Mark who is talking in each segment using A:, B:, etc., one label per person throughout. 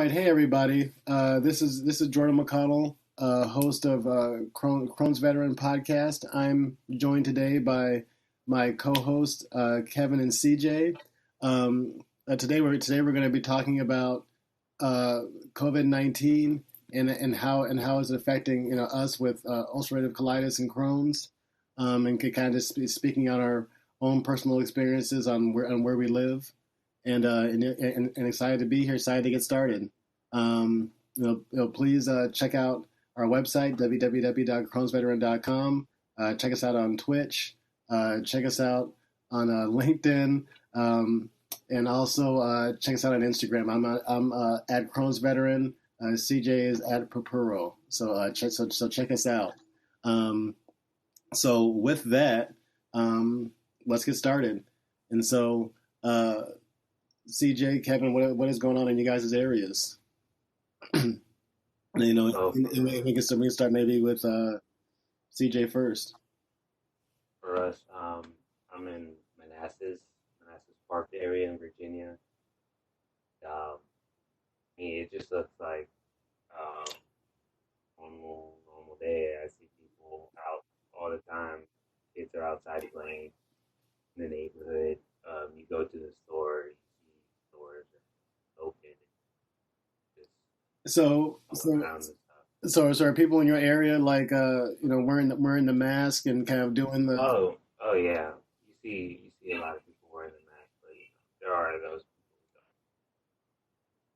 A: right, hey everybody. This is Jordan McConnell, host of Crohn's Veteran Podcast. I'm joined today by my co-host Kevin and CJ. Today we're going to be talking about uh, COVID-19 and how is it affecting us with ulcerative colitis and Crohn's, and kind of just speaking on our own personal experiences on where we live and excited to be here, excited to get started. Please check out our website, www.crohnsveteran.com. Check us out on Twitch. Check us out on LinkedIn. And also check us out on Instagram. I'm at Crohn's Veteran. CJ is at Papuro. So check us out. So with that, let's get started. And so, CJ, Kevin, what is going on in you guys' areas?
B: So
A: We can start maybe with CJ first.
B: for us, I'm in Manassas Park area in Virginia. Um, it just looks like um, normal day. I see people out all the time. Kids are outside playing in the neighborhood. You go to the store, you see stores are open, just
A: So
B: all
A: so
B: around and stuff.
A: so are people in your area like wearing the mask and kind of doing the
B: Oh yeah. You see a lot of people wearing the mask, but there are those people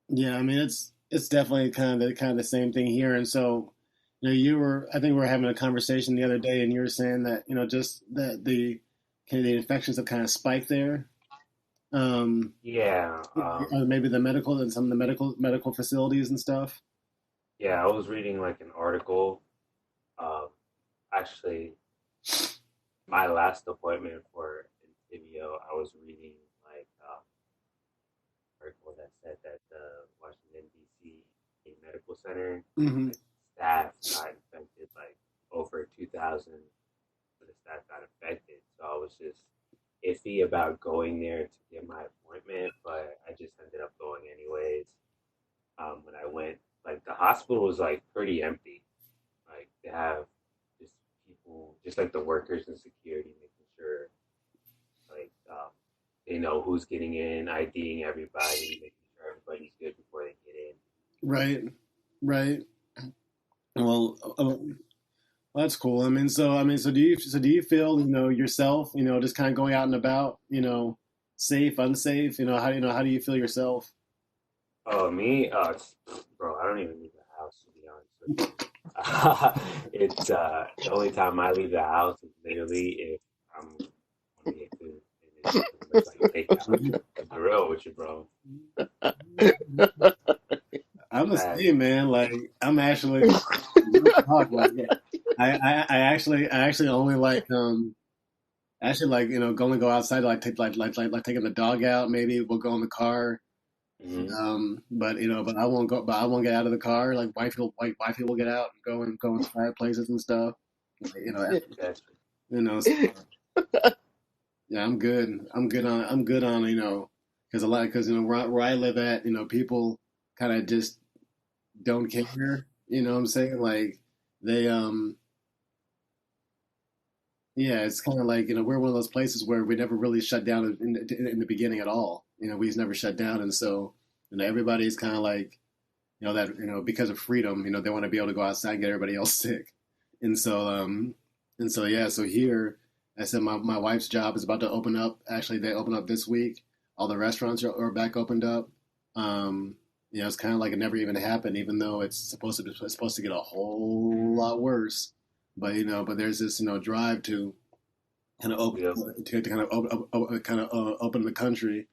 A: yeah, I mean it's definitely kind of the same thing here. And so I think we were having a conversation the other day and you were saying that just that the infections have kind of spiked there. Um,
B: yeah.
A: Maybe the medical and some of the medical facilities and stuff.
B: Yeah, I was reading like an article. Um, Actually, my last appointment for Intibio, I was reading like article that said that the Washington D.C. Medical Center,
A: Hmm.
B: like staff got infected, like over 2,000 of the staff got infected. So I was just iffy about going there to get my appointment, but I just ended up going anyways. When I went, like the hospital was like pretty empty. Like they have just people, just like the workers and security, making sure like they know who's getting in, IDing everybody, making sure everybody's good before they get in.
A: Right, right. Well, that's cool. So do you feel yourself just kind of going out and about safe, unsafe? How do you feel yourself?
B: Oh, me, bro, I don't even leave the house to be honest with you. It's the only time I leave the house is literally if I'm gonna get food, and it's pretty much like takeout. To be real with you, bro.
A: I'm the
B: Bad.
A: same, man. Like I'm actually real talk. Like I actually only going to go outside like take like taking the dog out. Maybe we'll go in the car.
B: Hmm.
A: But I won't get out of the car. Like wifey will get out and go in quiet places and stuff. Like,
B: Gotcha.
A: so, yeah, I'm good on because where I live at people kind of just don't care. You know what I'm saying? Like they yeah, it's kind of like we're one of those places where we never really shut down in the beginning at all. We just never shut down, and so everybody's kind of like that because of freedom they want to be able to go outside and get everybody else sick, and so yeah, so here I said my wife's job is about to open up. Actually, they open up this week. All the restaurants are back opened up. Um, it's kind of like it never even happened, even though it's supposed to get a whole lot worse. But there's this drive to kind of open
B: Yep.
A: to kind of open the country.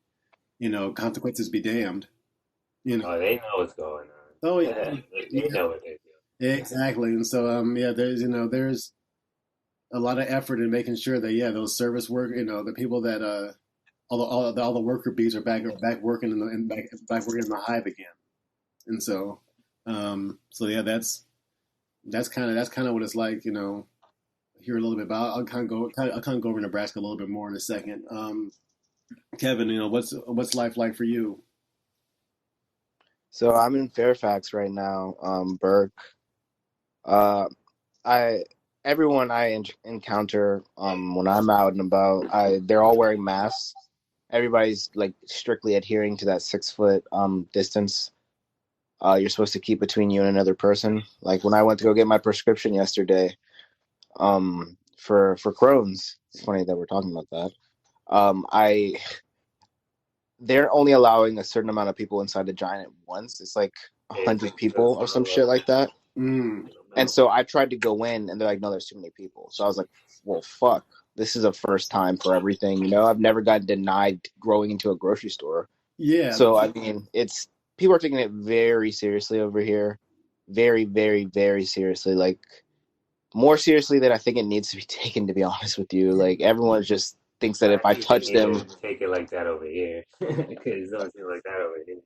A: Consequences be damned. You know.
B: Oh, they know what's going on.
A: Oh yeah,
B: They
A: yeah,
B: know what they're doing.
A: exactly. And so yeah, there's a lot of effort in making sure that yeah, those service work, the people that all the worker bees are back working back working in the hive again. And so yeah, that's kind of what it's like, here a little bit. But I'll kind of go over Nebraska a little bit more in a second. Kevin, what's life like for you?
C: So I'm in Fairfax right now, Burke. Uh, I everyone I encounter when I'm out and about, they're all wearing masks. Everybody's like strictly adhering to that 6 foot distance you're supposed to keep between you and another person. Like when I went to go get my prescription yesterday, for Crohn's. It's funny that we're talking about that. I they're only allowing a certain amount of people inside the giant at once. It's like a
B: It's
C: hundred
B: like so
C: people or some shit like that.
A: Mm.
B: I don't
C: And
B: know.
C: so I tried to go in, and they're like, "No, there's too many people." So I was like, "Well, fuck. This is a first time for everything. You know, I've never gotten denied growing into a grocery store."
A: Yeah,
C: So I mean, it's people are taking it very seriously over here, very, very, very seriously. Like more seriously than I think it needs to be taken. To be honest with you, like everyone just thinks that
B: I
C: if I
B: think they
C: touch
B: need to
C: them,
B: take it like that over here because it don't seem like that over here.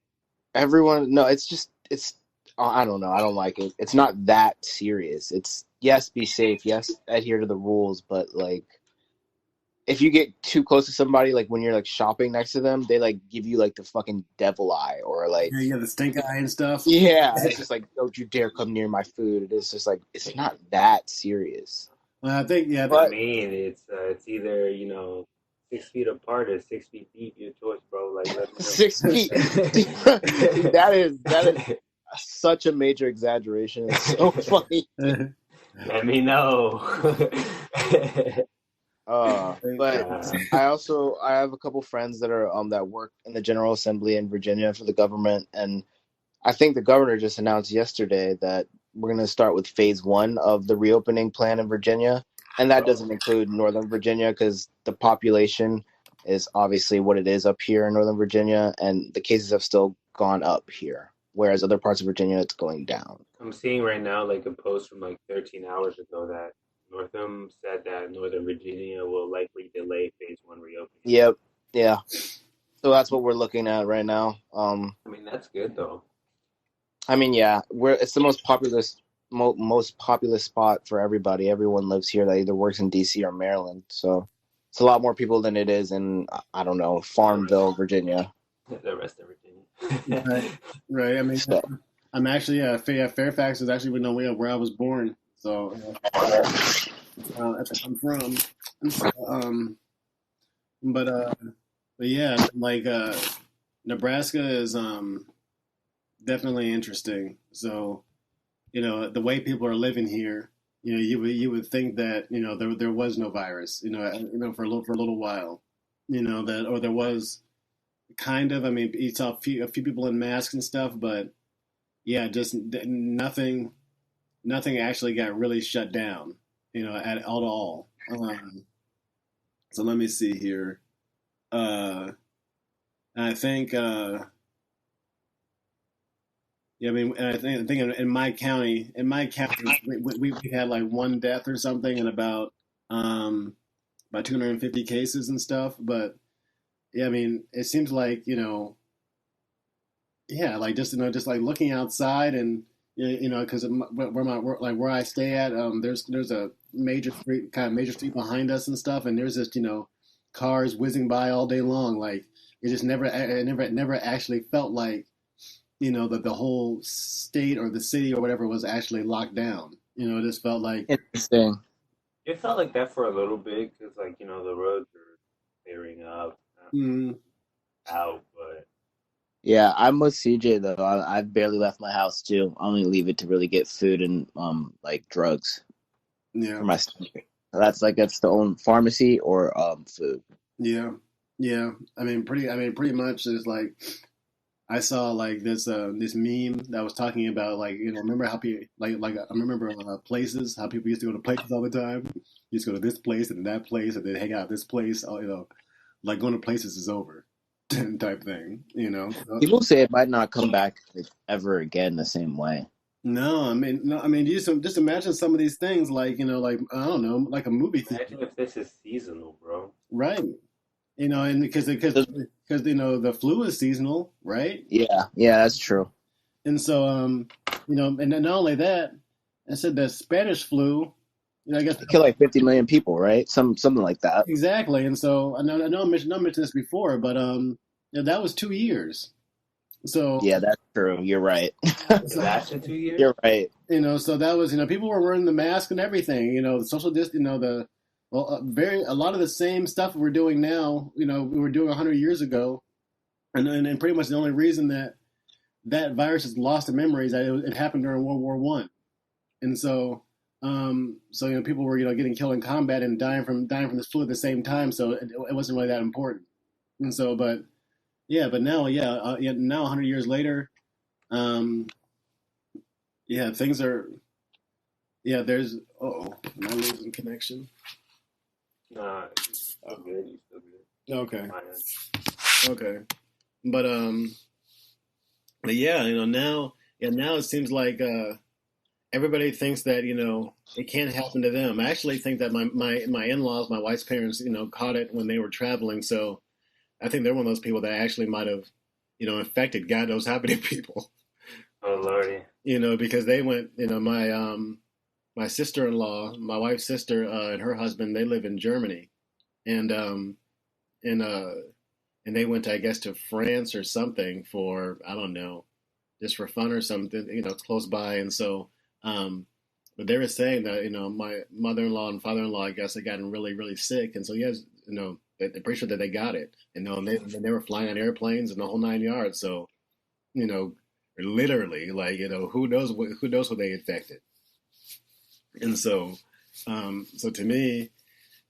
C: everyone. No, it's just it's. I don't know. I don't like it. It's not that serious. It's yes, be safe. Yes, adhere to the rules, but like if you get too close to somebody, like when you're like shopping next to them, they like give you like the fucking devil eye or like,
A: yeah, the stink eye and stuff.
C: yeah, it's just like don't you dare come near my food. It's just like it's not that serious.
A: Well, I think yeah,
B: I
C: But
B: mean, it's either 6 feet apart or 6 feet deep. Your choice, bro. Like, let me know.
C: 6 feet, dude, that is such a major exaggeration. It's so funny.
B: Let me know.
C: But
B: uh,
C: I have a couple friends that are that work in the General Assembly in Virginia for the government, and I think the governor just announced yesterday that we're going to start with phase one of the reopening plan in Virginia, and that
B: oh,
C: doesn't include Northern Virginia because the population is obviously what it is up here in Northern Virginia, and the cases have still gone up here, whereas other parts of Virginia it's going down.
B: I'm seeing right now like a post from like 13 hours ago that Northam said that Northern Virginia will likely delay phase one reopening.
C: Yep, yeah. So that's what we're looking at right now.
B: I mean, that's good though.
C: I mean, yeah, we're it's the most populous spot for everybody. Everyone lives here that either works in DC or Maryland, so it's a lot more people than it is in I don't know
B: The rest,
C: Farmville, Virginia.
B: the rest of
A: Right,
B: Virginia.
A: right. I mean,
C: So
A: I'm actually Fairfax is actually where I was born. So that's where I'm from. And so, but but yeah, like Nebraska is definitely interesting. So the way people are living here, you would think that there was no virus, for a little while, that or there was kind of. I mean, you saw a few people in masks and stuff, but yeah, just nothing actually got really shut down, at all. So let me see here. I think, yeah, I mean, I think in my county, we had like one death or something, and about 250 cases and stuff. But yeah, I mean, it seems like yeah, like just like looking outside and because where I stay at, there's a major street behind us and stuff, and there's just cars whizzing by all day long. Like it never actually felt like that the whole state or the city or whatever was actually locked down. It just felt like
C: interesting.
B: It felt like that for a little bit because, like, the roads are clearing up
A: mm,
B: out, but
C: Yeah, I'm with CJ though. I've barely left my house too. I only leave it to really get food and like drugs
A: yeah,
C: for my stomach. That's the only pharmacy or food.
A: yeah, yeah. I mean, pretty much is like I saw like this meme that was talking about like remember how people like I remember places how people used to go to places all the time. You used to go to this place and that place and then hang out at this place. Like going to places is over, type thing. So,
C: People say it might not come back like, ever again the same way.
A: no, I mean no, I mean just imagine some of these things like like I don't know like a movie theater,
B: imagine if this is seasonal, bro.
A: right? And because the flu is seasonal, right?
C: Yeah, yeah, that's true.
A: And so and then not only that, I said the Spanish flu. I guess
C: It killed like 50 million people, right? Something like that.
A: exactly. And so I know I mentioned this before, but that was 2 years. So,
C: Yeah, that's true. You're right.
B: It
A: so
B: lasted 2 years.
C: You're right.
A: so that was, people were wearing the mask and everything, the social distance, the well, a lot of the same stuff we're doing now, we were doing 100 years ago, and pretty much the only reason that virus is lost in memory is that it happened during World War I, and so people were getting killed in combat and dying from this flu at the same time, so it wasn't really that important, and so but now now 100 years later, um, things are. Yeah, there's. Oh, am I losing connection?
B: Nah, you still good. You still good.
A: Okay,
B: Fine.
A: okay, but but yeah, now it seems like everybody thinks that it can't happen to them. I actually think that my in-laws, my wife's parents, caught it when they were traveling. So I think they're one of those people that actually might have, infected God knows how many people.
B: Oh lordy.
A: Because they went. My sister-in-law, my wife's sister, and her husband, they live in Germany, and and uh, and they went, I guess, to France or something for, I don't know, just for fun or something. It's close by, and so, but they were saying that my mother-in-law and father-in-law, I guess, had gotten really, really sick, and so yes, they're pretty sure that they got it, and they were flying on airplanes and the whole 9 yards. So you know, literally, like who knows who they infected. And so to me,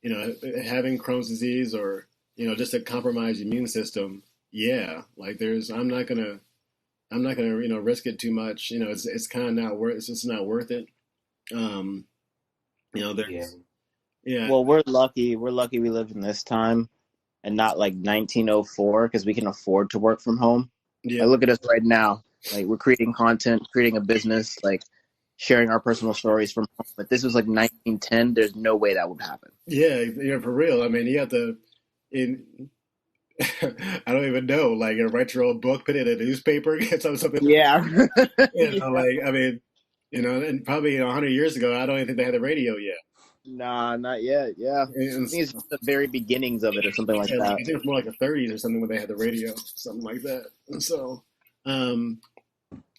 A: having Crohn's disease or just a compromised immune system, yeah, like I'm not gonna risk it too much. It's kind of not worth. It's just not worth it. Um,
B: Yeah.
A: there's yeah,
C: Well, we're lucky. We're lucky we live in this time and not like 1904 because we can afford to work from home.
A: yeah,
C: Like, look at us right now. Like, we're creating content, creating a business, like sharing our personal stories from home. But this was like 1910. There's no way that would happen.
A: yeah, for real. I mean, you have to. In, I don't even know. Like, write your own book, put it in a newspaper, get something.
C: Yeah. Yeah.
A: Like I mean, and probably 100 years ago, I don't even think they had the radio yet.
C: Nah, not yet. Yeah.
A: And
C: I think it's the very beginnings of it or something like
A: I
C: that.
A: think it's more like the 30s or something when they had the radio, something like that. And um,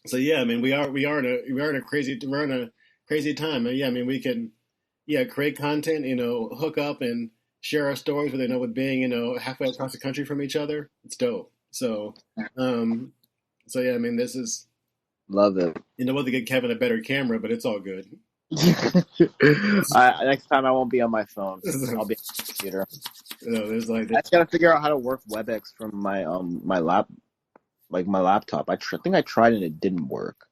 A: so yeah, I mean, we're in a crazy time. And yeah, I mean, we can create content, hook up and share our stories with being halfway across the country from each other. It's dope. Um, so yeah, I mean, this is
C: Love it.
A: we'll have to get Kevin a better camera, but it's all good.
C: Next time I won't be on my phone. I'll be on the computer.
A: There's like
C: I just gotta figure out how to work WebEx from my laptop. think I tried and it didn't work.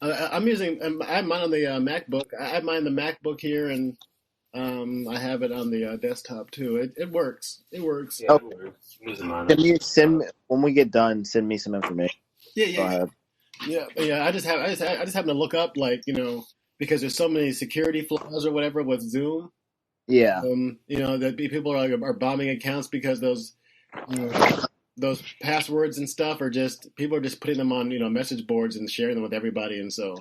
A: I'm using. I have mine on the MacBook. I have mine on the MacBook here, and I have it on the desktop too. It works. It works.
B: Yeah,
C: Oh,
B: it works. Use them on it.
C: when we get done, send me some information.
A: Yeah,
C: Go
A: yeah,
C: ahead.
A: yeah. I just happen to look up, like, because there's so many security flaws or whatever with Zoom.
C: Yeah.
A: That people are bombing accounts because you know, those passwords and stuff are just people are just putting them on message boards and sharing them with everybody, and so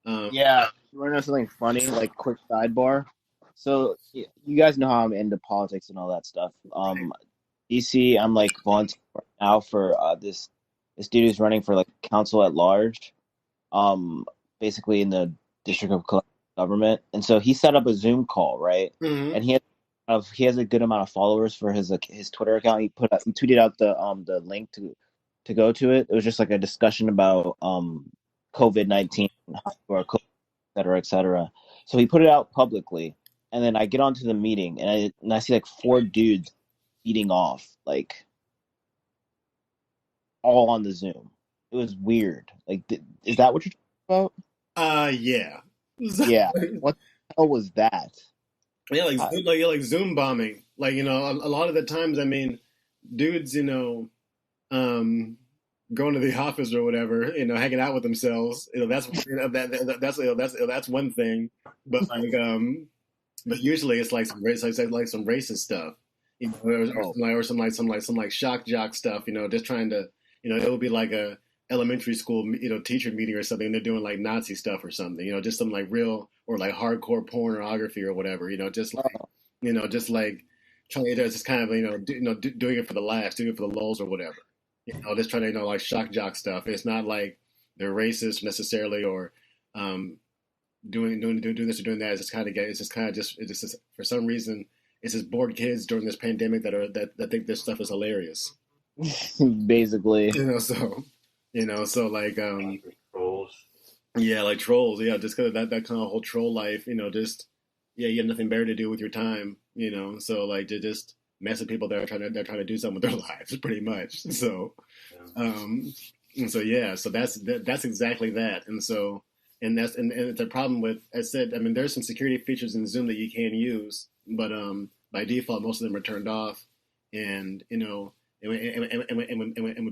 A: um,
C: Yeah. You want to know something funny? Like, quick sidebar. So you guys know how I'm into politics and all that stuff. DC, I'm like volunteering right now for this dude who's running for like council at large. Um, Basically in the District of Columbia government, and so he set up a Zoom call, right?
A: mhm.
C: And he has a good amount of followers for his Twitter account. He tweeted out the link to go to it. It was just like a discussion about COVID-19, or COVID, et cetera, et cetera. So he put it out publicly, and then I get onto the meeting, and I see like four dudes eating off, like all on the Zoom. It was weird. Like, is that what you're talking about?
A: Yeah.
C: Yeah. What the hell was that?
A: Yeah,
C: I,
A: like Zoom bombing. Like, a lot of the times, I mean, dudes, um, going to the office or whatever, hanging out with themselves. That's one thing. But but usually it's like some racist stuff,
C: oh,
A: some like shock jock stuff. Just trying to, it would be like a elementary school, teacher meeting or something. And they're doing like Nazi stuff or something. Just some like real or like hardcore pornography or whatever. Just like trying to just kind of doing it for the laughs, doing it for the lulz or whatever. just trying to like shock jock stuff. It's not like they're racist necessarily or um, doing this or doing that. It's just for some reason it's just bored kids during this pandemic that think this stuff is hilarious.
C: Basically.
A: So so like
B: Angry trolls.
A: yeah, like trolls. Yeah, just kind of that kind of whole troll life. Just yeah, you have nothing better to do with your time. So like to just mess with people that are trying to do something with their lives, pretty much. So
B: Yeah.
A: and so yeah, so that's exactly that. And it's a problem with, as I said, I mean, there's some security features in Zoom that you can use, but by default, most of them are turned off. And when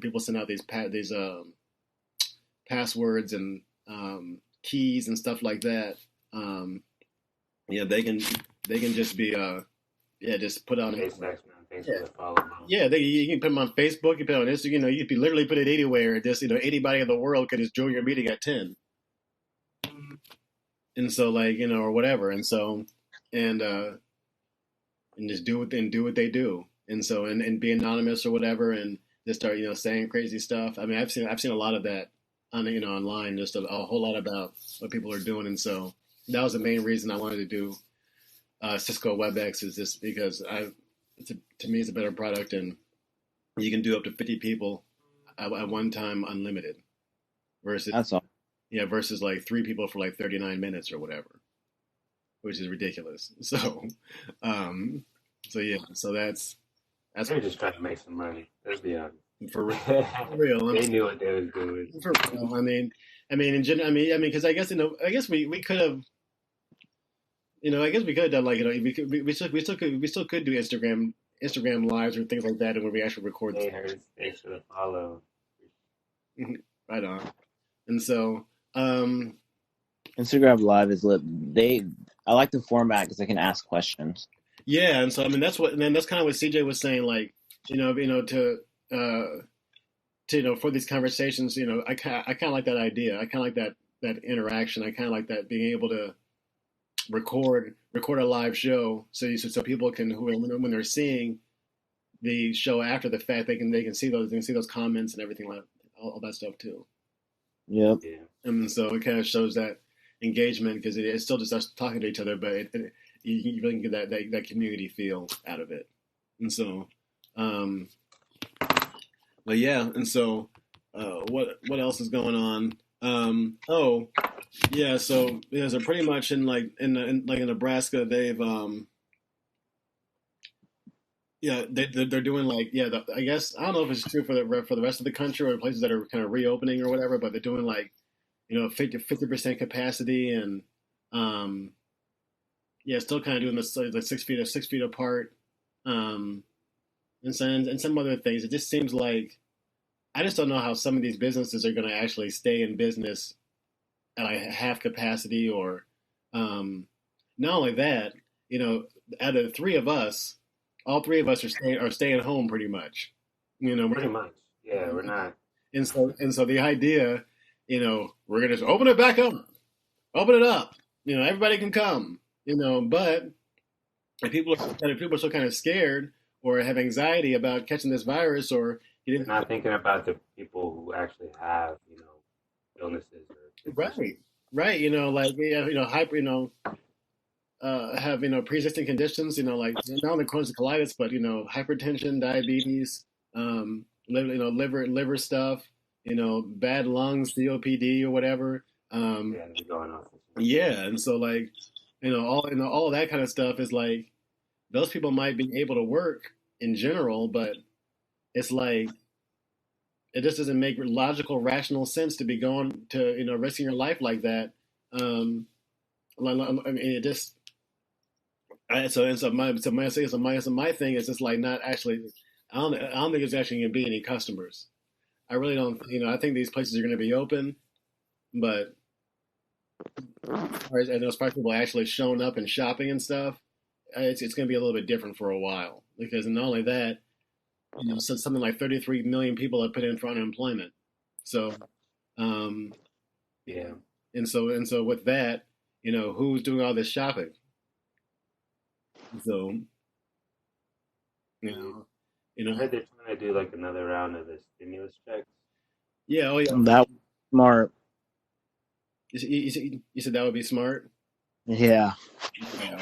A: people send out these passwords and keys and stuff like that, um, yeah, they can just be yeah, just put on
B: Hey, Sex, man. Thanks
A: yeah.
B: for the follow, man.
A: Yeah, you can put them on Facebook, you put it on Instagram, you can literally put it anywhere. Just anybody in the world could just join your meeting at 10, and so like or whatever, and uh, and just do what they do, and be anonymous or whatever, and just start saying crazy stuff. I mean, I've seen a lot of that on online, just a whole lot about what people are doing, and so that was the main reason I wanted to do Cisco WebEx is just because to me it's a better product and you can do up to 50 people at one time unlimited versus
C: That's all.
A: yeah versus like three people for like 39 minutes or whatever, which is ridiculous. Um, so yeah, so that's
B: They're just trying to make some money. Let's be honest.
A: for real. For real.
B: They knew what they was doing.
A: For real. Because I guess we could have, I guess we could have done like, we still could do Instagram lives or things like that, and when we actually record.
B: Hey, Hurst, thanks for the follow.
A: Right on. And so, um,
C: Instagram Live is lit. I like the format because I can ask questions.
A: yeah, and so I mean and then that's kind of what CJ was saying, like, for these conversations, I kind of like that idea. I kind of like that interaction. I kind of like that being able to record a live show, so people can when they're seeing the show after the fact, they can see those comments and everything like all that stuff too.
C: Yep.
B: Yeah.
A: And so it kind of shows that engagement because it's still just us talking to each other, but you really can get that community feel out of it. And so, but yeah, and so what else is going on? Oh yeah, so pretty much in Nebraska they've yeah they're doing like I guess I don't know if it's true for the rest of the country or places that are kind of reopening or whatever, but they're doing like 50% capacity and um yeah, still kind of doing this like 6 feet apart, um and some other things. It just seems like I just don't know how some of these businesses are going to actually stay in business at like half capacity or not only that, out of the three of us, all three of us are staying home pretty much.
B: Pretty much. Yeah, we're not.
A: And so the idea, we're gonna just open it back up, open it up. Everybody can come. But if people are so kind of scared or have anxiety about catching this virus or
B: We're not thinking about the people who actually have, illnesses or conditions.
A: right, like hyper, have pre-existing conditions, like not only Crohn's and colitis, but hypertension, diabetes, liver stuff, bad lungs, COPD or whatever.
B: Yeah, they're going off.
A: Yeah, and so like all of that kind of stuff is like those people might be able to work in general, but it's like it just doesn't make logical, rational sense to be going to risking your life like that. I mean, it just my thing is just like not actually. I don't think there's actually going to be any customers. I really don't. I think these places are going to be open, but as far as people actually showing up and shopping and stuff, it's going to be a little bit different for a while because not only that, so something like 33 million people have put in for unemployment. So,
B: Yeah.
A: and so with that, who's doing all this shopping? So,
B: I heard they're trying want to do like another round of the stimulus checks.
A: Yeah. Oh yeah.
C: That was smart.
A: You said that would be smart.
C: Yeah.
A: Yeah.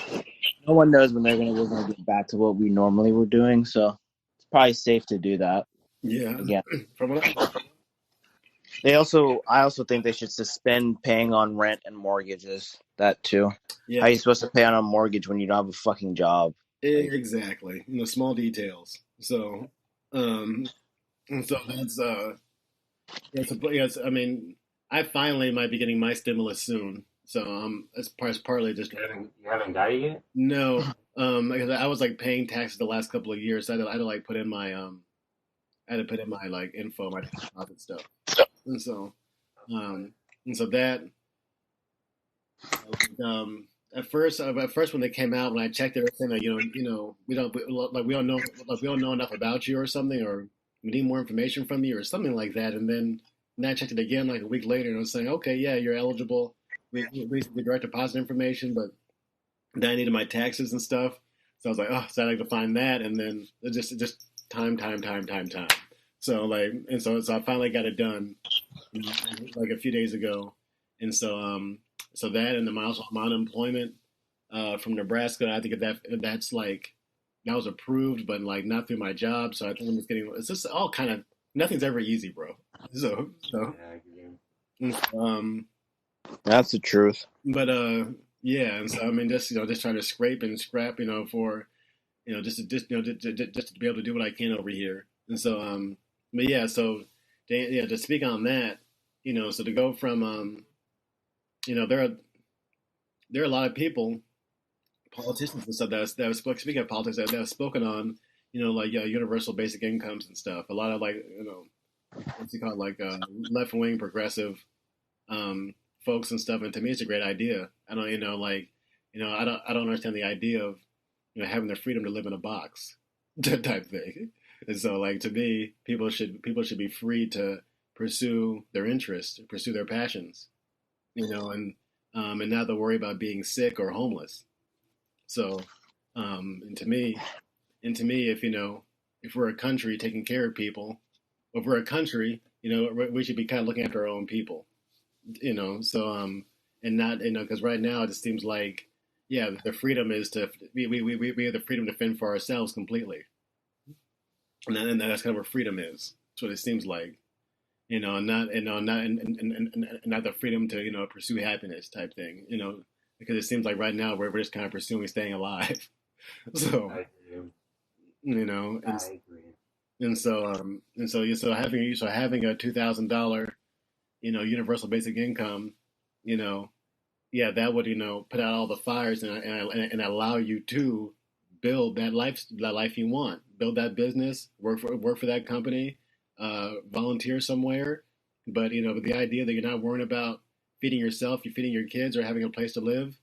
C: No one knows when we're gonna get back to what we normally were doing, so it's probably safe to do that
A: Yeah.
C: again.
A: From what I,
C: I also think they should suspend paying on rent and mortgages. That too.
A: yeah.
C: How are you supposed to pay on a mortgage when you don't have a fucking job? Like,
A: Exactly. Small details. So, and so that's yes. I mean, I finally might be getting my stimulus soon. So it's partly just
B: You haven't got it yet?
A: no. Because I was like paying taxes the last couple of years. So I had to like put in my I had to put in my like info, my profit stuff, and so um, and so that at first when they came out, when I checked everything, like we don't know enough about you or something, or we need more information from you or something like that, and then I checked it again like a week later, and it was saying, okay, yeah, you're eligible. We direct deposit information, but then I needed my taxes and stuff, so I was like, oh, so I had to find that, and then it just time. So like, and so I finally got it done, like a few days ago, and so that and then my unemployment from Nebraska, I think that's like that was approved, but like not through my job. So I think I'm just getting it's just all kind of nothing's ever easy, bro. So
B: Yeah, I agree.
C: that's the truth.
A: but yeah, and so I mean just trying to scrape and scrap, for just to be able to do what I can over here, and so but yeah, so to speak on that, so to go from there are a lot of people, politicians and stuff that have speaking of politics that have spoken on, like universal basic incomes and stuff. A lot of like what's he called, like left wing progressive um, folks and stuff. And to me, it's a great idea. I don't like I don't understand the idea of having the freedom to live in a box type thing. And so like to me, people should be free to pursue their interests, pursue their passions, and not to worry about being sick or homeless. So, and to me, if we're a country taking care of people, if we're a country, we should be kind of looking after our own people, So, and not, because right now it just seems like, yeah, the freedom is to we have the freedom to fend for ourselves completely, and that's kind of where freedom is. That's what it seems like, and not the freedom to pursue happiness type thing, because it seems like right now we're just kind of pursuing staying alive. So
B: I agree.
A: you know, and
B: I agree.
A: having a $2,000 universal basic income, you know, yeah, that would put out all the fires and allow you to build that life you want, build that business, work for that company, volunteer somewhere, but the idea that you're not worrying about feeding yourself, you're feeding your kids, or having a place to live,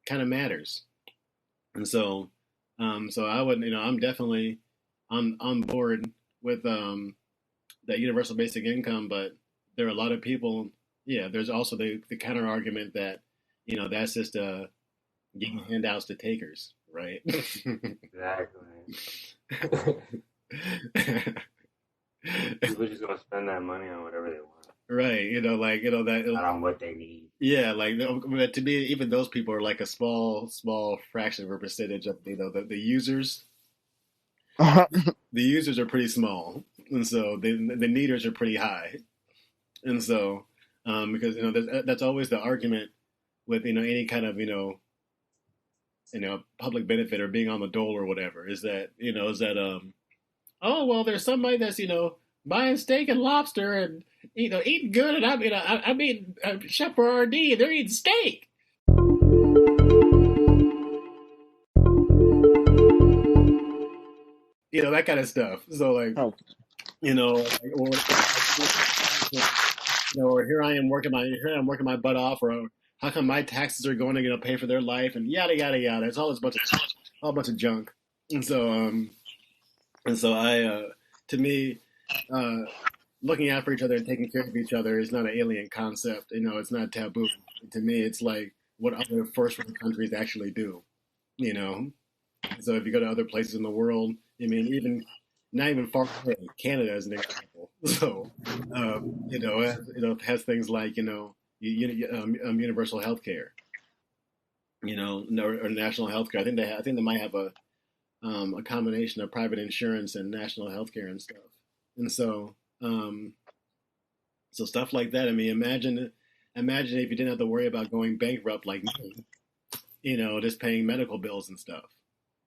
A: kind of matters. And so I would, I'm definitely on board with that universal basic income, but there are a lot of people. Yeah, there's also the counter argument that that's just giving handouts to takers, right?
B: Exactly. People just gonna spend that money on whatever they want,
A: Right, like that.
B: not on what they need.
A: Yeah, like to me, even those people are like a small fraction of a percentage of the users. The users are pretty small, and so the needers are pretty high, and so because that's always the argument with any kind of public benefit or being on the dole or whatever is that oh well there's somebody that's buying steak and lobster and eating good, and I mean Chef RD, they're eating steak. That kind of stuff. So like,
C: Oh,
A: or here I am working my butt off, or how come my taxes are going to pay for their life, and yada yada yada. It's all a bunch of junk. And so to me, uh, looking out for each other and taking care of each other is not an alien concept. It's not taboo. To me, it's like what other first world countries actually do. You know, so if you go to other places in the world, I mean, not even far away, Canada as an example. So, has things like universal health care, or national health care. I think they might have a combination of private insurance and national health care and stuff. And um, so stuff like that. I mean, imagine if you didn't have to worry about going bankrupt like me, just paying medical bills and stuff,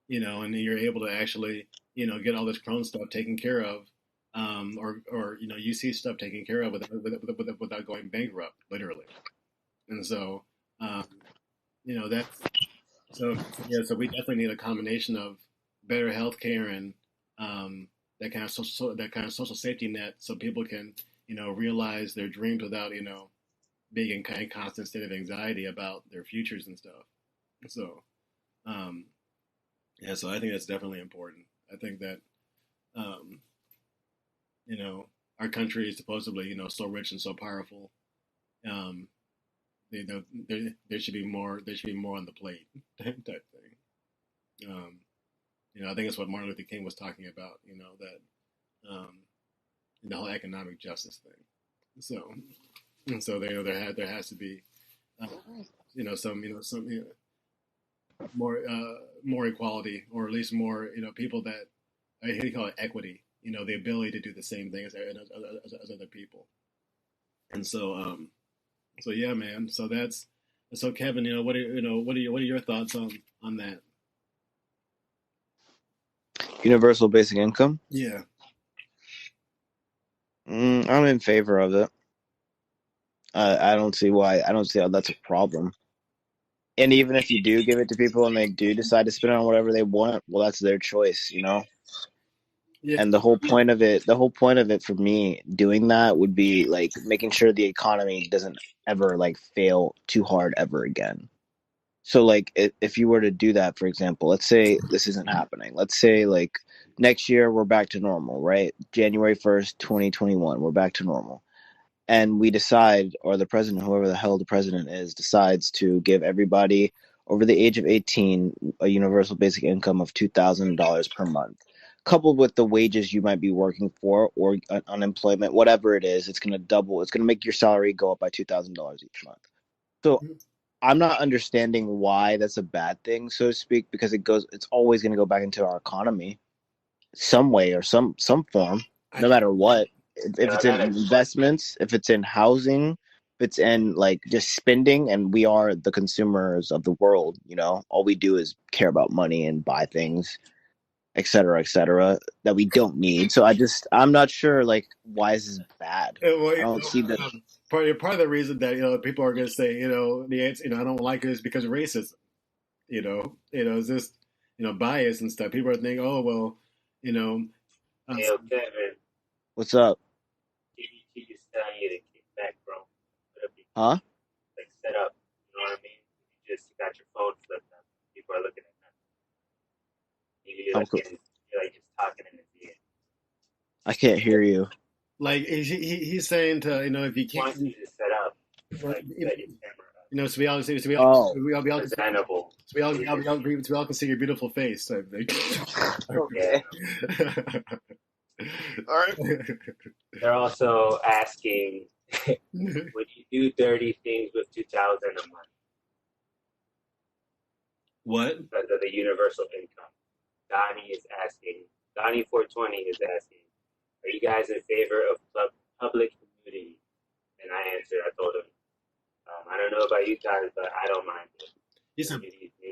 A: and then you're able to actually, get all this Crohn stuff taken care of, or UC stuff taken care of without going bankrupt, literally. And so, um, that's yeah. So we definitely need a combination of better health care and that kind of social safety net, so people can, realize their dreams without, being in constant state of anxiety about their futures and stuff. So, um, yeah, so I think that's definitely important. I think that, um, our country is supposedly, so rich and so powerful. Um, there should be more. There should be more on the plate, type thing. I think it's what Martin Luther King was talking about. That the whole economic justice thing. So, and so there has to be, uh, some more equality, or at least more, people that, I hate to call it equity. The ability to do the same thing as other people. And so yeah, man. So Kevin, what are your thoughts on that?
C: Universal basic income.
A: Yeah.
C: I'm in favor of it. I don't see why. I don't see how that's a problem. And even if you do give it to people and they do decide to spend it on whatever they want, well, that's their choice,
A: Yeah.
C: And the whole point of it for me doing that would be like making sure the economy doesn't ever like fail too hard ever again. So like if you were to do that, for example, let's say this isn't happening. Let's say like next year we're back to normal, right? January 1st, 2021, we're back to normal. And we decide, or the president, whoever the hell the president is, decides to give everybody over the age of 18 a universal basic income of $2,000 per month, coupled with the wages you might be working for, or unemployment, whatever it is. It's going to double. It's going to make your salary go up by $2,000 each month. So I'm not understanding why that's a bad thing, so to speak, because it's always going to go back into our economy some way or some form, no matter what. If it's in investments, if it's in housing, if it's in like just spending, and we are the consumers of the world, all we do is care about money and buy things, et cetera, that we don't need. So I'm not sure, like, why is this bad?
A: Well,
C: I don't see that.
A: Part of the reason that people are going to say, the answer, I don't like it is because of racism. It's just, bias and stuff. People are thinking, oh well,
B: Hey, Kevin,
C: What's up?
B: he just telling you to kick back, bro.
C: Huh?
B: Like set up, you know what I mean? You just got your phone flipped up. People are looking at that. You're like just talking in his ear.
C: I can't hear you.
A: Like he's saying to, if you
B: He wants
A: can't,
B: you to set up, like set your camera up.
A: so we all
B: Presentable.
A: so we all can see your beautiful face type thing.
C: Okay. All right.
B: They're also asking, would you do dirty things with $2,000 a month?
A: What?
B: Because of the universal income. Donnie 420 is asking, are you guys in favor of public nudity? And I answered, I told him, I don't know about you guys, but I don't mind it.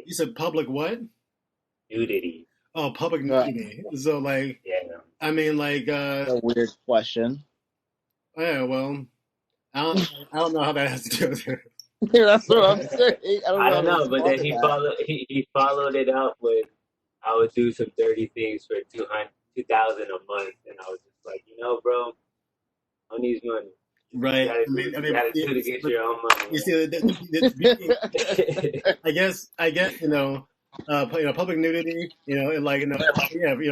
A: You said public what?
B: Nudity.
A: Oh, public nudity. So like,
B: yeah.
A: I mean, like,
C: a weird question.
A: Yeah, well, I don't know how that has to do with it.
C: Yeah, that's what I'm saying.
B: I don't know, but then he followed it up with, I would do some dirty things for $2,000 a month, and I was just like, bro, I need money.
A: Right.
B: You gotta do to get your own money.
A: You see, I guess public nudity, like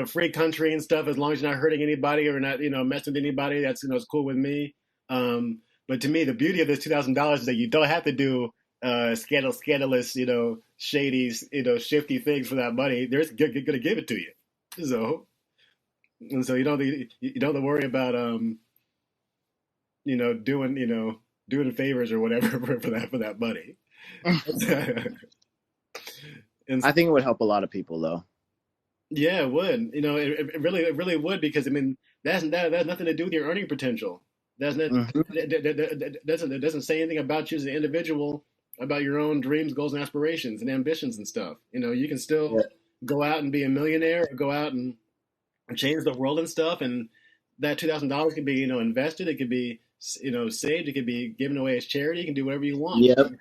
A: free country and stuff. As long as you're not hurting anybody or not, messing with anybody, that's it's cool with me. But to me, the beauty of this $2,000 is that you don't have to do scandalous, shady, shifty things for that money. They're going to give it to you. So, and so you don't have to worry about doing favors or whatever for that money. And
C: I think it would help a lot of people though.
A: yeah, it would. It really would because I mean that has nothing to do with your earning potential. That's not
C: Hmm.
A: it doesn't say anything about you as an individual, about your own dreams, goals, and aspirations and ambitions and stuff. You can still
C: Yeah.
A: go out and be a millionaire, or go out and change the world and stuff. And that $2,000 could be invested. It could be saved. It could be given away as charity. You can do whatever you want.
C: Yep.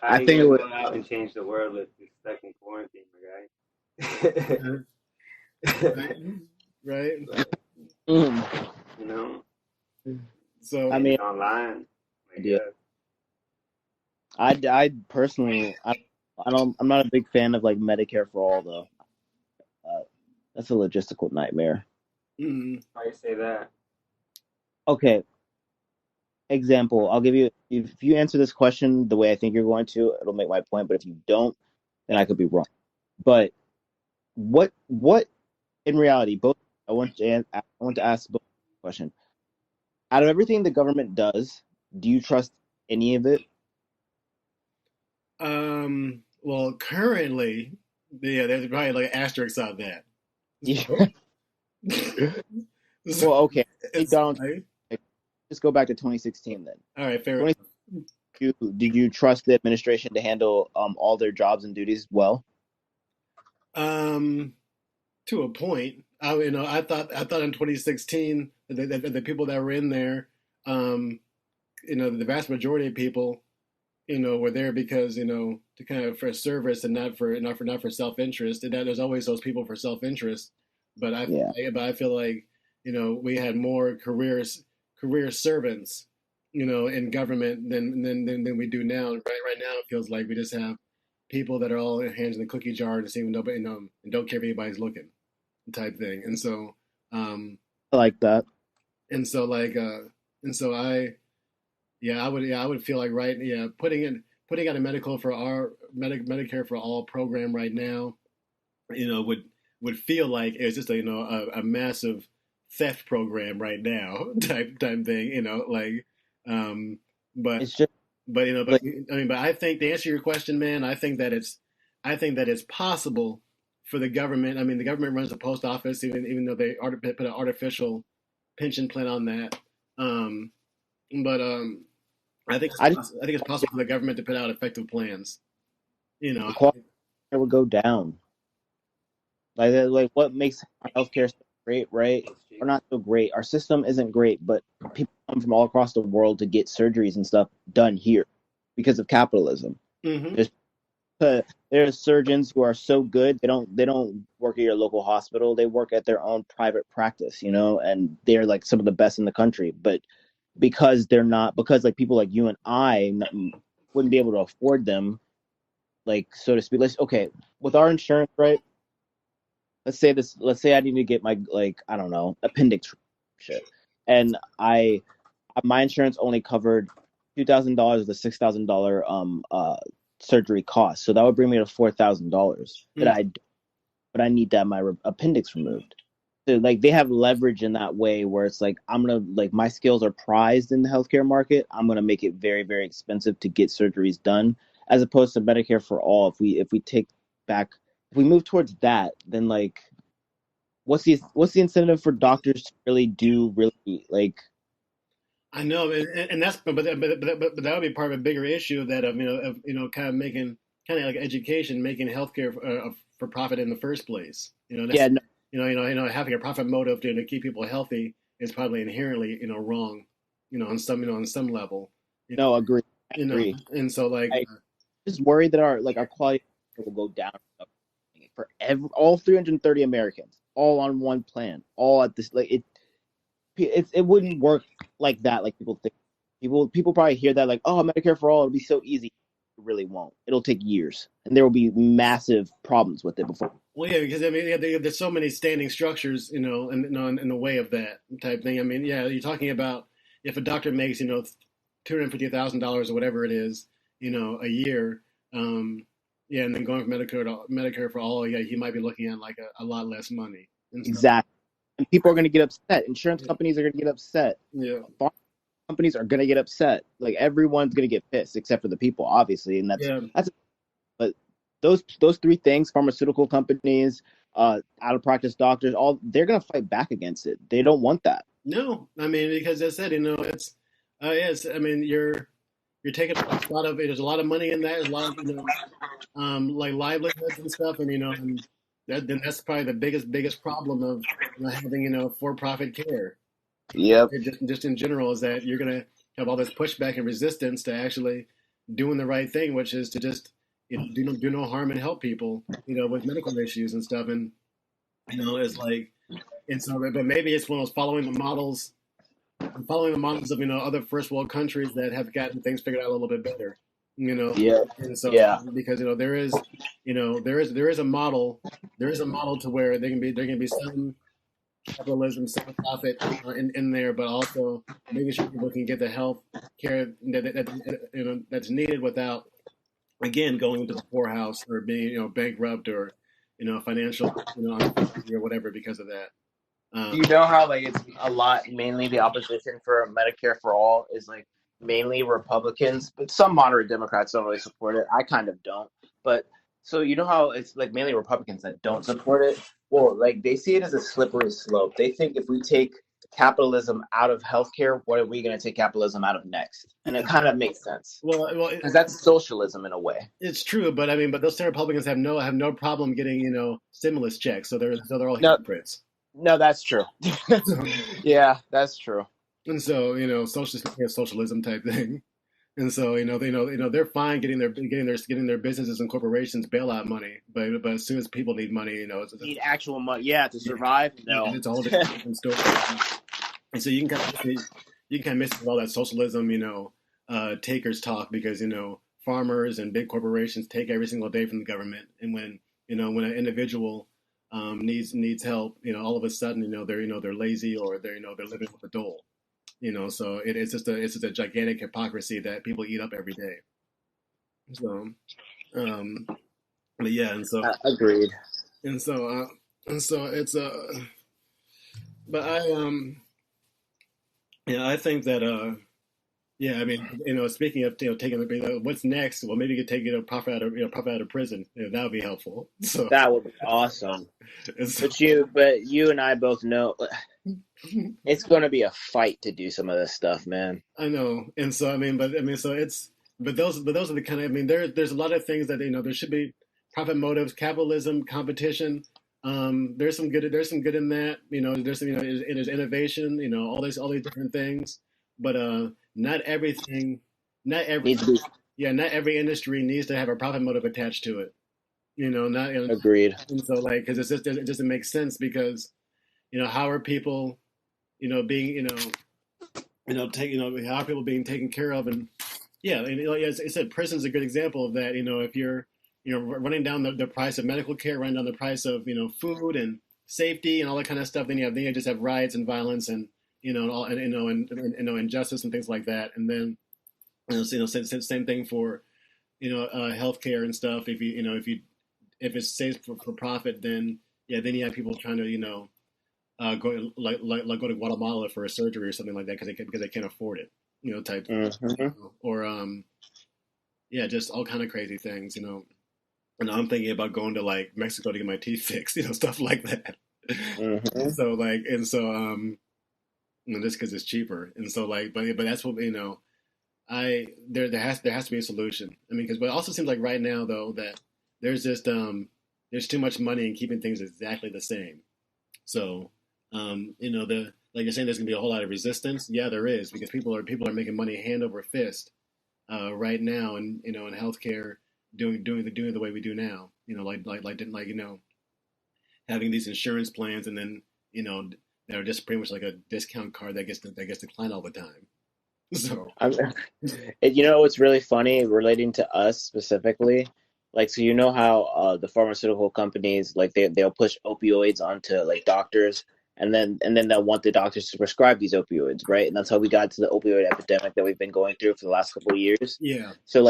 B: How
C: I
B: you
C: think it
B: gonna
C: would.
B: go out and change the world if it's stuck in quarantine, my guy?
A: Right, right.
C: Mm.
B: You know,
A: So
C: I
B: maybe
C: mean,
B: online. I
C: idea.
B: guess.
C: I personally, I'm not a big fan of like Medicare for all though. Uh, that's a logistical nightmare.
A: mm,
B: Why you say that?
C: Okay, example. I'll give you if you answer this question the way I think you're going to, it'll make my point. But if you don't, then I could be wrong. But what in reality, both I want to ask both a question. Out of everything the government does, do you trust any of it?
A: well, currently, yeah, there's probably like an asterisk on that.
C: Yeah.
A: So,
C: Well, okay. Hey,
A: it's
C: Donald,
A: like,
C: just go back to 2016 then.
A: all right, fair
C: 20,
A: enough.
C: did you trust the administration to handle all their jobs and duties well?
A: Um, to a point, I thought in 2016 the people that were in there, um, the vast majority of people, were there because to kind of for service and not for self interest. And that there's always those people for self interest, but
C: Yeah.
A: I feel like we had more career servants, in government than we do now. Right now, it feels like we just have people that are all hands in the cookie jar and seem nobody and don't care if anybody's looking type thing. And so, um,
C: I like that.
A: and so like, and so I would feel like putting out a Medicare for all program right now, would feel like it's just a massive theft program right now type thing, like, um, but
C: It's just
A: but
C: like
A: I mean, but I think to answer your question, man, I think that it's possible for the government. I mean, the government runs the post office, even though they put an artificial pension plan on that. Um, but
C: I just
A: I think it's possible for the government to put out effective plans. You know,
C: the quality would go down. Like what makes our healthcare so great, right?
B: It's
C: Or
B: cheap.
C: not so great. Our system isn't great, but people come from all across the world to get surgeries and stuff done here because of capitalism.
A: hmm
C: There's there's surgeons who are so good they don't work at your local hospital. They work at their own private practice, and they're like some of the best in the country. But because like people like you and I wouldn't be able to afford them, like so to speak. Let's okay with our insurance, right? Let's say I need to get my like I don't know appendix shit, and I my insurance only covered $2,000 of the $6,000 surgery cost, so that would bring me to $4,000 that I need to have my appendix removed. So like they have leverage in that way where it's like I'm gonna like my skills are prized in the healthcare market. I'm gonna make it very very expensive to get surgeries done, as opposed to Medicare for all. If we take back if we move towards that, then like what's the incentive for doctors to really do really like
A: I know, and that's but that would be part of a bigger issue of that kind of making kind of like education, making healthcare for profit in the first place.
C: yeah,
A: That's
C: no,
A: having a profit motive to keep people healthy is probably inherently wrong, on some level, you know,
C: no, agree. I agree.
A: and so like
C: I just worried that our quality will go down for all 330 Americans, all on one plan, all at this like it wouldn't work like that like people think. People probably hear that like, oh, Medicare for all, it'll be so easy. It really won't. It'll take years, and there will be massive problems with it before.
A: well, yeah, because I mean, yeah, there's so many standing structures, in the way of that type thing. I mean, yeah, you're talking about if a doctor makes, $250,000 or whatever it is, a year, yeah, and then going from Medicare for all, yeah, he might be looking at like a lot less money and stuff.
C: Exactly. and people are going to get upset. Insurance companies are going to get upset.
A: Yeah.
C: Farm companies are going to get upset. Like everyone's going to get pissed, except for the people, obviously, and
A: Yeah.
C: that's. But those three things, pharmaceutical companies, out of practice doctors, all they're going to fight back against it. They don't want that.
A: No, I mean, because as I said, it's yes, I mean, you're taking a lot of there's a lot of money in that, there's a lot of like livelihoods and stuff, and and that's probably the biggest problem of having for-profit care.
C: Yep.
A: Just in general is that you're gonna have all this pushback and resistance to actually doing the right thing, which is to just do no harm and help people, with medical issues and stuff, and it's like, and so, but maybe it's one of those following the models of other first world countries that have gotten things figured out a little bit better,
C: Yeah.
A: and so
C: Yeah.
A: because there is a model to where there can be some capitalism, some profit in there, but also making sure people can get the health care that's needed without again going into the poorhouse or being bankrupt or financial or whatever because of that.
C: You know how like it's a lot, mainly the opposition for Medicare for all is like mainly Republicans, but some moderate Democrats don't really support it. I kind of don't. But so you know how it's like mainly Republicans that don't support it? Well, like they see it as a slippery slope. They think if we take capitalism out of healthcare, what are we going to take capitalism out of next? And it kind of makes sense.
A: Well,
C: because that's socialism in a way.
A: It's true, but I mean, but those same Republicans have no problem getting stimulus checks, so they're all
C: No.
A: hypocrites.
C: No, that's true. Yeah, that's true.
A: And so socialism type thing, and so they're fine getting their businesses and corporations bailout money, but as soon as people need money,
C: need actual money, to survive. No,
A: it's a whole different story. And so you can kind of miss all that socialism, takers talk because farmers and big corporations take every single day from the government, and when an individual needs help, all of a sudden, they're lazy or they're living with a dole, so it's just a gigantic hypocrisy that people eat up every day. So, but yeah, and so
C: agreed.
A: And so it's but I think that I mean, speaking of taking what's next, well, maybe you could take profit out of prison. That would be helpful. So
C: that would be awesome. But you and I both know it's going to be a fight to do some of this stuff, man.
A: I know, and so those are the kind of there's a lot of things that there should be profit motives, capitalism, competition. There's some good in that. There's innovation. All these different things, but not every industry needs to have a profit motive attached to it.
C: Agreed.
A: And so because it doesn't make sense because how are people being how are people being taken care of, and as I said, prison's a good example of that. If you're running down the price of medical care, running down the price of food and safety and all that kind of stuff, then you just have riots and violence and injustice and things like that. And then same thing for healthcare and stuff. If it's safe for profit, then you have people trying to go to Guatemala for a surgery or something like that because they can't afford it, type
C: mm-hmm.
A: Or just all kind of crazy things, And I'm thinking about going to Mexico to get my teeth fixed, stuff like that.
C: Mm-hmm.
A: Just because it's cheaper, and so but that's what there has to be a solution. I mean, but it also seems like right now though that there's just there's too much money in keeping things exactly the same. So like you're saying, there's gonna be a whole lot of resistance. Yeah, there is, because people are making money hand over fist right now, and in healthcare, doing the way we do now. Having these insurance plans, and then that are just pretty much like a discount card that gets declined all the time. So
C: what's really funny relating to us specifically, so how the pharmaceutical companies they'll push opioids onto doctors, and then they'll want the doctors to prescribe these opioids, right? And that's how we got to the opioid epidemic that we've been going through for the last couple of years.
A: Yeah.
C: So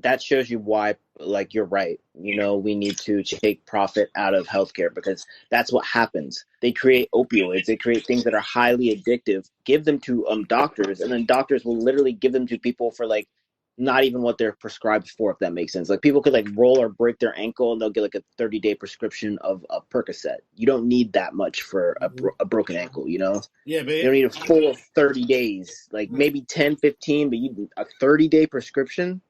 C: that shows you why, like, you're right. We need to take profit out of healthcare, because that's what happens. They create opioids, they create things that are highly addictive, give them to doctors, and then doctors will literally give them to people for like not even what they're prescribed for, if that makes sense. Like, people could like roll or break their ankle and they'll get like a 30-day prescription of a Percocet. You don't need that much for a broken ankle.
A: Yeah,
C: You don't need a full 30 days, like maybe 10, 15, but a 30-day prescription.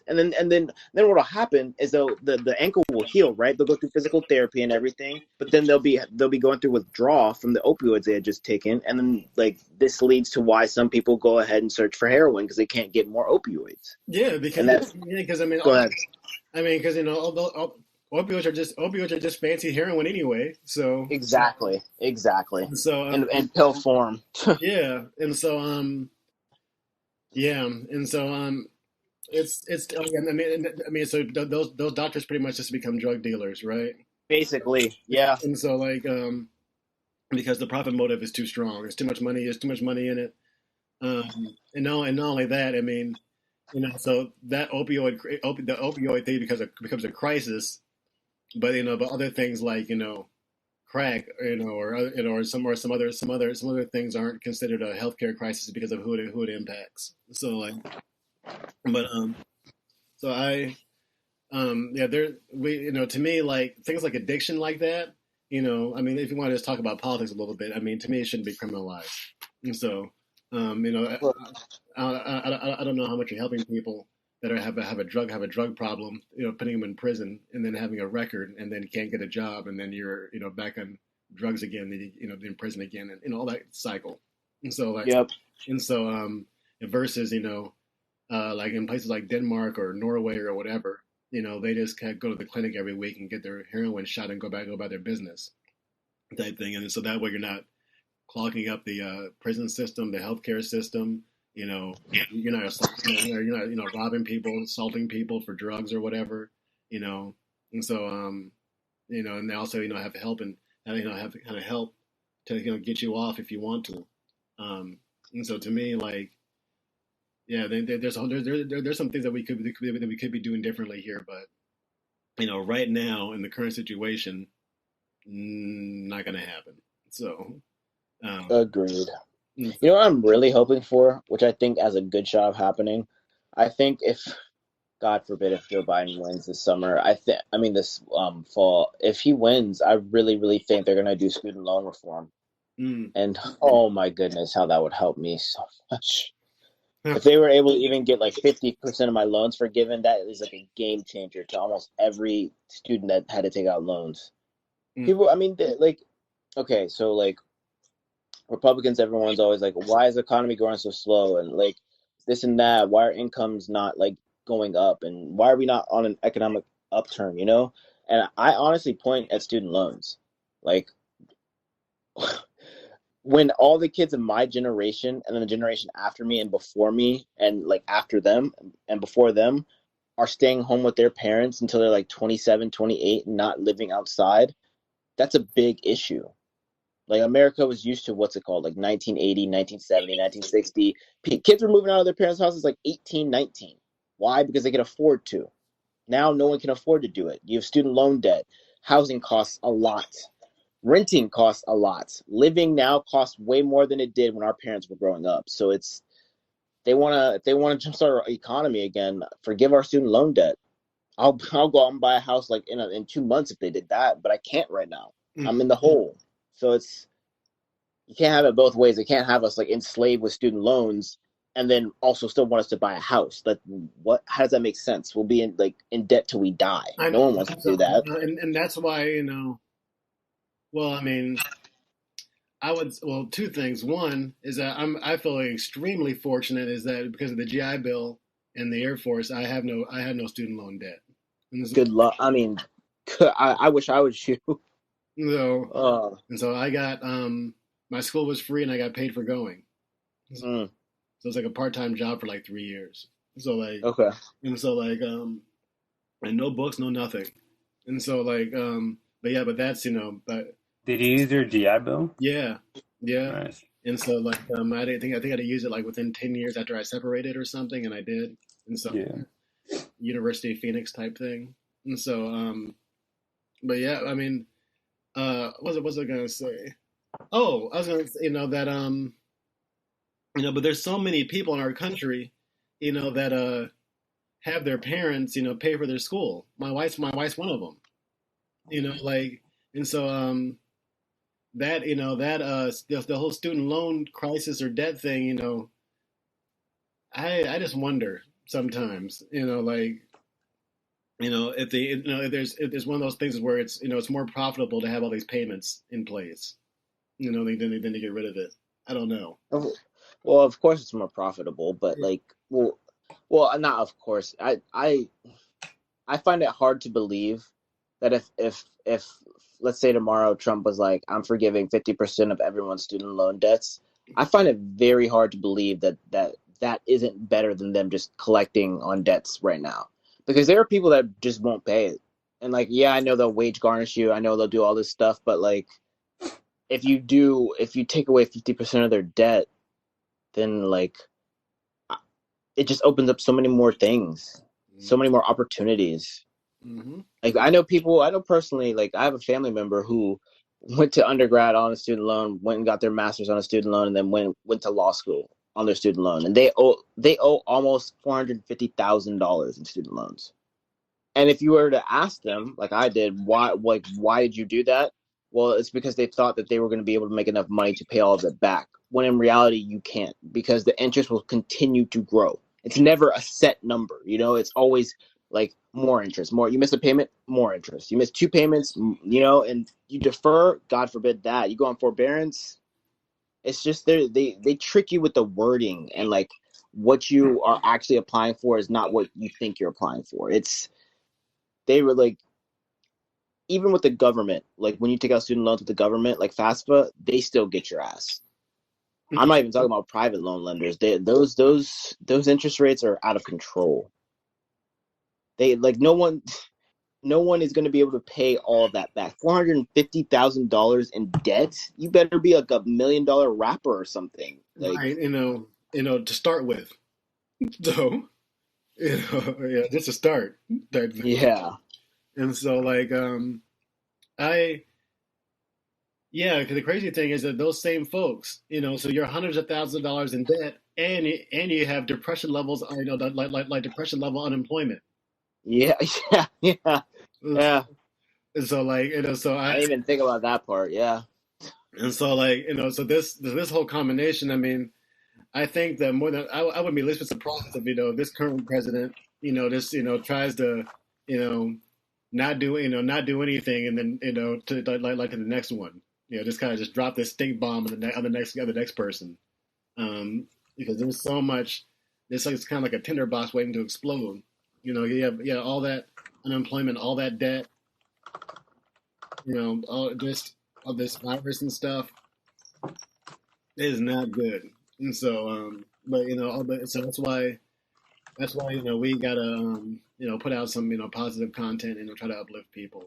C: And then what'll happen is the ankle will heal, right? They'll go through physical therapy and everything, but then they'll be going through withdrawal from the opioids they had just taken, and then like this leads to why some people go ahead and search for heroin because they can't get more opioids.
A: yeah, because I mean,
C: Go ahead.
A: because opioids are just fancy heroin anyway. So
C: Exactly,
A: so
C: and pill form.
A: yeah, and so yeah, and so it's so those doctors pretty much just become drug dealers, right?
C: Basically, yeah.
A: And so like because the profit motive is too strong. There's too much money. There's too much money in it. And not only that, I mean, so that the opioid thing becomes a crisis. But but other things like crack, or some other things aren't considered a healthcare crisis because of who it impacts. So like, but so yeah, there we to me, like things like addiction like that. I mean, if you want to just talk about politics a little bit, I mean, to me, it shouldn't be criminalized. And so,
C: Look,
A: I don't know how much you're helping people that have a drug problem, putting them in prison and then having a record and then can't get a job and then you're back on drugs again, then in prison again, and all that cycle. And so like,
C: yep.
A: and so versus like in places like Denmark or Norway or whatever, they just kind of go to the clinic every week and get their heroin shot and go about their business type thing, and so that way you're not clogging up the prison system, the healthcare system. You're not robbing people, assaulting people for drugs or whatever. And so and they also have help and have kind of help to get you off if you want to. And so to me, like, yeah, there's some things that we could be doing differently here, but right now in the current situation, not going to happen. So,
C: Agreed.
A: mm,
C: You know what I'm really hoping for, which I think has a good shot of happening? I think if, God forbid, if Joe Biden wins this summer, I mean this fall, if he wins, I really, really think they're gonna do student loan reform.
A: mm,
C: And oh my goodness, how that would help me so much. If they were able to even get like 50% of my loans forgiven, that is like a game changer to almost every student that had to take out loans.
A: mm,
C: People, I mean, like, okay, so like Republicans, everyone's always like, why is the economy growing so slow? And like this and that, why are incomes not like going up? And why are we not on an economic upturn, And I honestly point at student loans. Like, when all the kids in my generation and then the generation after me and before me and like after them and before them are staying home with their parents until they're like 27, 28 and not living outside, that's a big issue. Like, America was used to what's it called, like 1980, 1970, 1960. Kids were moving out of their parents' houses like 18, 19. Why? Because they could afford to. Now no one can afford to do it. You have student loan debt. Housing costs a lot. Renting costs a lot. Living now costs way more than it did when our parents were growing up. So if they wanna jumpstart our economy again, forgive our student loan debt. I'll go out and buy a house like in 2 months if they did that, but I can't right now.
A: mm.
C: I'm in the hole. So you can't have it both ways. They can't have us like enslaved with student loans and then also still want us to buy a house. Like, what? How does that make sense? We'll be in debt till we die.
A: I
C: No
A: know,
C: one wants to do that.
A: and that's why well, I mean, two things. One is that I feel extremely fortunate is that because of the GI Bill and the Air Force, I had no student loan debt. And
C: Good luck. I mean, I wish I was you.
A: so
C: Uh,
A: and so I got my school was free and I got paid for going. So
C: mm,
A: it's like a part-time job for like 3 years. So like
C: okay.
A: and so like and no books, no nothing. And so like but yeah, but that's but
B: Did you use your GI Bill?
A: yeah, yeah.
B: Nice.
A: And so like I didn't think I think I had to use it like within 10 years after I separated or something, and I did. And so
B: Yeah.
A: University of Phoenix type thing. And so, but yeah, I mean, what was I gonna say? Oh, I was gonna say, that but there's so many people in our country, that have their parents, pay for their school. My wife's one of them. Like, and so that the whole student loan crisis or debt thing, I just wonder sometimes, like, if there's one of those things where it's more profitable to have all these payments in place, than to get rid of it. I don't know.
C: Well, of course it's more profitable, but like, well, not of course. I find it hard to believe that if let's say tomorrow Trump was like, I'm forgiving 50% of everyone's student loan debts, I find it very hard to believe that isn't better than them just collecting on debts right now. Because there are people that just won't pay it. And like, yeah, I know they'll wage garnish you, I know they'll do all this stuff, but like if you take away 50% of their debt, then like it just opens up so many more things, so many more opportunities.
A: Mm-hmm.
C: Like I know personally, like I have a family member who went to undergrad on a student loan, went and got their master's on a student loan, and then went to law school on their student loan, and they owe almost $450,000 in student loans. And if you were to ask them, like I did, why did you do that? Well, it's because they thought that they were going to be able to make enough money to pay all of it back. When in reality, you can't, because the interest will continue to grow. It's never a set number, it's always like more interest, more. You miss a payment, more interest. You miss two payments, and you defer, God forbid that. You go on forbearance. It's just they trick you with the wording, and like what you are actually applying for is not what you think you're applying for. They were like, even with the government, like when you take out student loans with the government, like FAFSA, they still get your ass. I'm not even talking about private loan lenders. Those interest rates are out of control. They like no one is going to be able to pay all of that back. $450,000 in debt. You better be like $1 million rapper or something. Like,
A: Right, to start with. So, yeah, just a start type thing.
C: yeah,
A: And so, like, I, yeah, because the crazy thing is that those same folks, so you're hundreds of thousands of dollars in debt, and you have depression levels, like depression level unemployment.
C: yeah, yeah.
A: And
C: Yeah.
A: so, like, so
C: I didn't even think about that part. Yeah.
A: and so, like, so this whole combination, I mean, I think that more than I wouldn't be least bit surprised if this current president, just tries to, you know, not do anything, and then to like to the next one, just kind of just drop this stink bomb on the next person, because there's so much. It's like it's kind of like a tinderbox waiting to explode. You have all that unemployment, all that debt, all this virus and stuff. It is not good, and so but so that's why we gotta put out some positive content and try to uplift people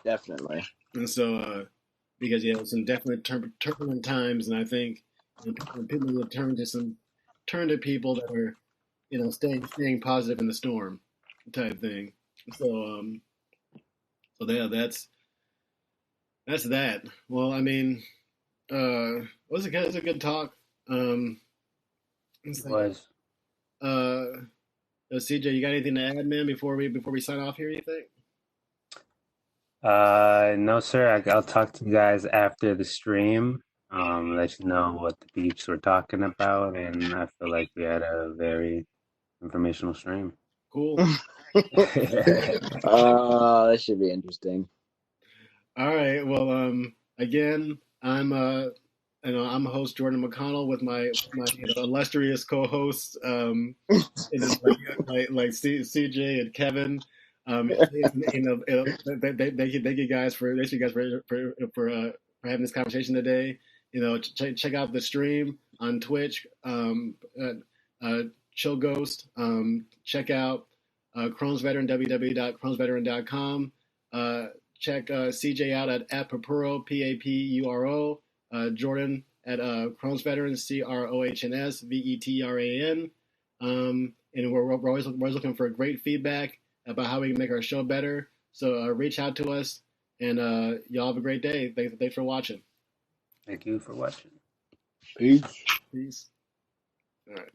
C: Definitely.
A: and so because it's some definitely turbulent times, and I think people will turn to people that are staying positive in the storm type thing. So yeah, that's that. Well, I mean, it was a good talk. It's
B: It
A: like,
B: was.
A: CJ, you got anything to add, man, before we sign off here? You think?
B: No, sir. I'll talk to you guys after the stream. Let you know what the peeps were talking about, and I feel like we had a very informational stream.
A: Cool.
C: That should be interesting.
A: All right. Well, again, I'm host Jordan McConnell with my illustrious co-hosts, like CJ and Kevin. Thank you guys for having this conversation today. Check out the stream on Twitch. Chill Ghost. Check out Crohn's Veteran, www.crohnsveteran.com. Check CJ out at Papuro, Papuro. Jordan at Crohn's Veteran, CROHNS VETRAN. And we're always looking for great feedback about how we can make our show better. So reach out to us, and y'all have a great day. Thanks for watching.
D: Thank you for watching.
C: Peace.
A: Peace. All right.